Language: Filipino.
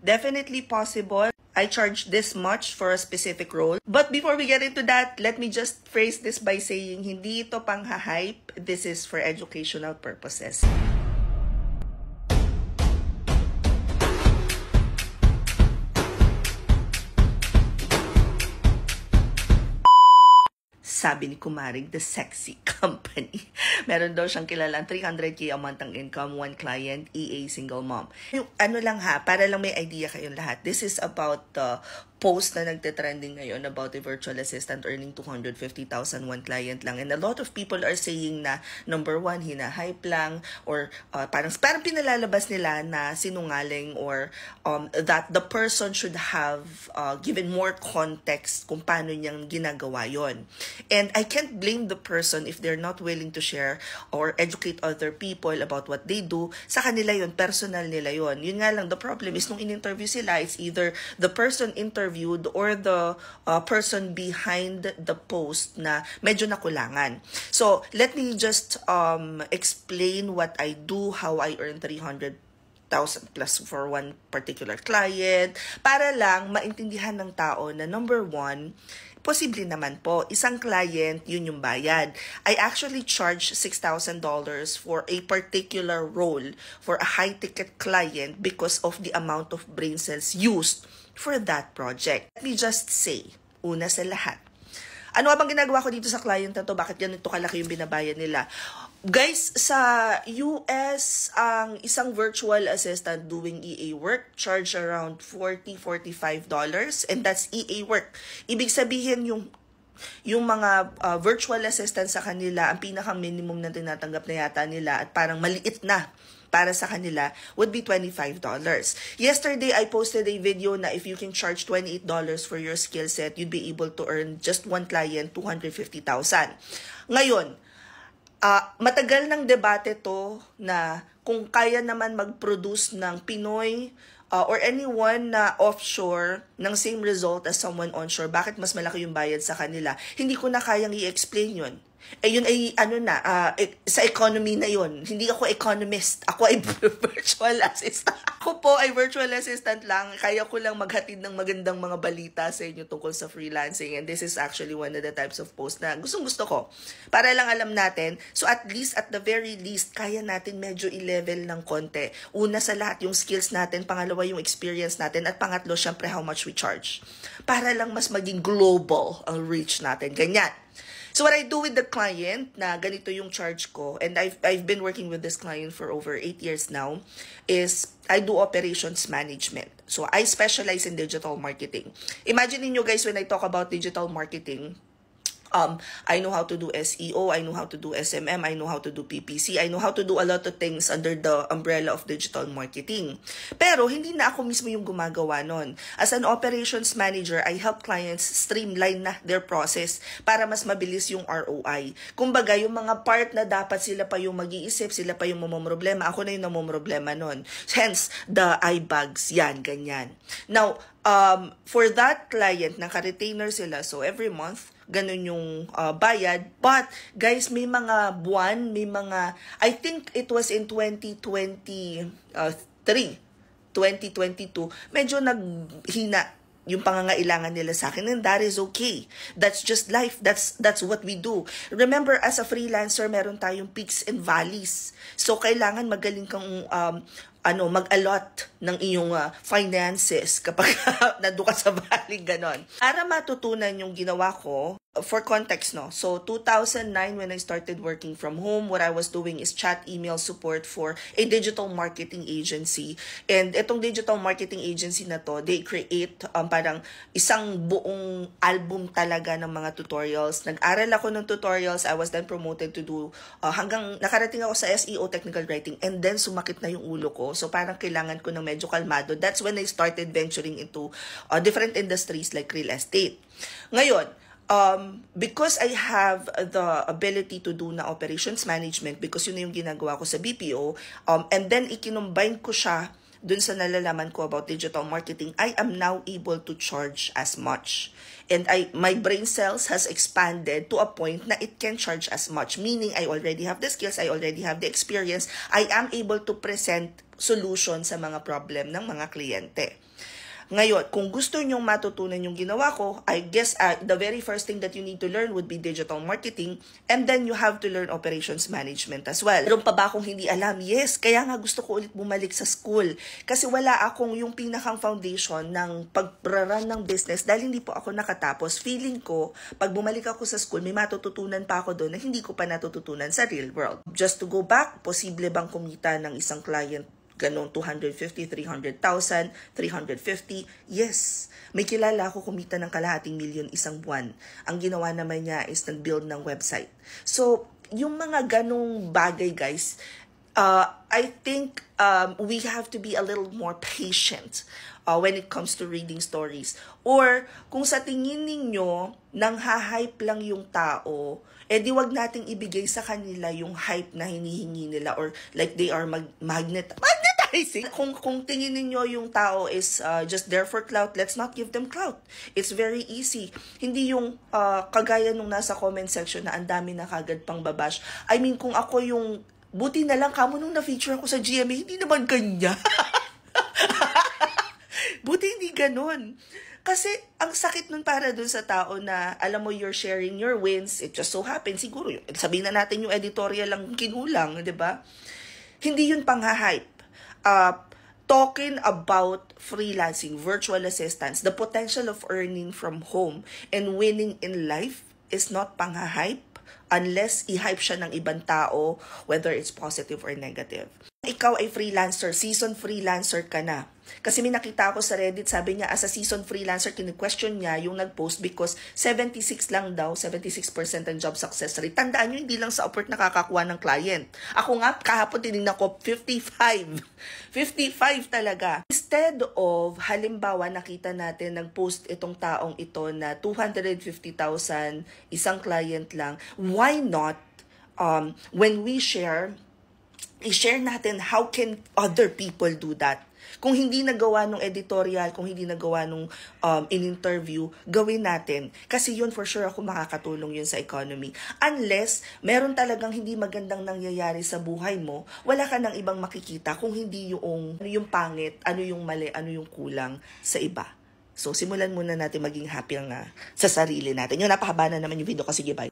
Definitely possible. I charge this much for a specific role. But before we get into that, let me just phrase this by saying, hindi ito pang-hype. This is for educational purposes. Sabi ni Kumaring, the sexy company. Meron daw siyang kilalang 300K a month ang income, one client, EA single mom. Yung ano lang ha, para lang may idea kayong lahat. This is about the post na nagte-trending ngayon about a virtual assistant earning 250,000 one client lang. And a lot of people are saying na, number one, hina-hype lang, or parang pinalalabas nila na sinungaling, or that the person should have given more context kung paano niyang ginagawa yon. And I can't blame the person if they're not willing to share or educate other people about what they do. Sa kanila yon, personal nila yon. Yun nga lang, the problem is nung in-interview sila, it's either the person interviewed or the person behind the post na medyo nakulangan. So, let me just explain what I do, how I earn 300,000 plus for one particular client, para lang maintindihan ng tao na number one, posible naman po, isang client, yun yung bayad. I actually charge $6,000 for a particular role for a high-ticket client because of the amount of brain cells used for that project. Let me just say, una sa lahat, ano bang ginagawa ko dito sa client na to? Bakit ganito kalaki yung binabayad nila? Guys, sa US, ang isang virtual assistant doing EA work charge around $40-45, and that's EA work. Ibig sabihin yung mga virtual assistant sa kanila, ang pinaka-minimum na tinatanggap na yata nila at parang maliit na para sa kanila would be $25. Yesterday, I posted a video na if you can charge $28 for your skill set, you'd be able to earn just one client $250,000. Ngayon, matagal ng debate to na kung kaya naman mag-produce ng Pinoy or anyone na offshore ng same result as someone onshore, bakit mas malaki yung bayad sa kanila? Hindi ko na kayang i-explain yun. Yun ay sa economy na yun. Hindi ako economist. Ako ay virtual assistant. Ako po ay virtual assistant lang. Kaya ko lang maghatid ng magandang mga balita sa inyo tungkol sa freelancing. And this is actually one of the types of posts na gustong-gusto ko. Para lang alam natin. So at least, at the very least, kaya natin medyo i-level ng konti. Una sa lahat, yung skills natin. Pangalawa, yung experience natin. At pangatlo, syempre, how much we charge. Para lang mas maging global ang reach natin. Ganyan. So what I do with the client, na ganito yung charge ko, and I've been working with this client for over 8 years now, is I do operations management. So I specialize in digital marketing. Imagine niyo guys, when I talk about digital marketing, I know how to do SEO, I know how to do SMM, I know how to do PPC, I know how to do a lot of things under the umbrella of digital marketing. Pero hindi na ako mismo yung gumagawa nun. As an operations manager, I help clients streamline na their process para mas mabilis yung ROI. Kumbaga, yung mga part na dapat sila pa yung mag-iisip, sila pa yung mamomroblema, ako na yung namomroblema nun. Hence, the eye bags, yan, ganyan. Now, for that client, naka-retainer sila, so every month, ganun yung bayad. But, guys, may mga buwan, may mga, I think it was in 2022, medyo naghina yung pangangailangan nila sa akin, and that is okay. That's just life. That's what we do. Remember, as a freelancer, meron tayong peaks and valleys. So, kailangan magaling kang mag-allot ng iyong finances kapag nandun ka sa valley, ganon. Para matutunan yung ginawa ko, for context, no? So, 2009, when I started working from home, what I was doing is chat email support for a digital marketing agency. And itong digital marketing agency na to, they create parang isang buong album talaga ng mga tutorials. Nag-aral ako ng tutorials. I was then promoted to do, hanggang nakarating ako sa SEO, technical writing, and then sumakit na yung ulo ko. So, parang kailangan ko ng medyo kalmado. That's when I started venturing into different industries like real estate. Ngayon, because I have the ability to do na operations management, because yun na yung ginagawa ko sa BPO, and then ikinumbine ko siya dun sa nalalaman ko about digital marketing, I am now able to charge as much. And my brain cells has expanded to a point na it can charge as much. Meaning, I already have the skills, I already have the experience, I am able to present solution sa mga problem ng mga kliyente. Ngayon, kung gusto nyong matutunan yung ginawa ko, I guess the very first thing that you need to learn would be digital marketing, and then you have to learn operations management as well. Meron pa ba akong hindi alam? Yes, kaya nga gusto ko ulit bumalik sa school. Kasi wala akong yung pinakang foundation ng pag-run ng business dahil hindi po ako nakatapos. Feeling ko, pag bumalik ako sa school, may matututunan pa ako doon na hindi ko pa natututunan sa real world. Just to go back, posible bang kumita ng isang client ganun 250, 300,000, 350? Yes. May kilala ako kumita ng kalahating milyon isang buwan. Ang ginawa naman niya is nag-build ng website. So, yung mga ganong bagay, guys, I think we have to be a little more patient when it comes to reading stories. Or, kung sa tingin ninyo, nang ha-hype lang yung tao, di wag nating ibigay sa kanila yung hype na hinihingi nila or like they are magnetizing. Kung tingin niyo yung tao is just there for clout, let's not give them clout. It's very easy. Hindi yung kagaya nung nasa comment section na ang dami na kagad pang babash. I mean, kung ako yung buti na lang kamo nung na-feature ako sa GMA, hindi naman ganyan. Buti hindi ganun. Kasi ang sakit nun para dun sa tao na alam mo you're sharing your wins, it just so happens, siguro sabihin na natin yung editorial lang kinulang, di ba? Hindi yun pang-hype. Talking about freelancing, virtual assistants, the potential of earning from home and winning in life is not pang-hype unless i-hype siya ng ibang tao, whether it's positive or negative. Ikaw ay freelancer, season freelancer ka na. Kasi may nakita ako sa Reddit, sabi niya, as a season freelancer, kini-question niya yung nag-post because 76 lang daw, 76% ang job success rate. Tandaan nyo, hindi lang sa Upwork nakakakuha ng client. Ako nga, kahapon tinignan ko, 55. 55 talaga. Instead of, halimbawa, nakita natin, nag-post itong taong ito na 250,000, isang client lang, why not, when we share, i-share natin how can other people do that. Kung hindi nagawa nung editorial, kung hindi nagawa nung in-interview, gawin natin. Kasi yun for sure ako makakatulong yun sa economy. Unless meron talagang hindi magandang nangyayari sa buhay mo, wala ka nang ibang makikita kung hindi yung pangit, ano yung mali, ano yung kulang sa iba. So simulan muna natin maging happy sa sarili natin. Yung napahaba na naman yung video ko. Sige, bye.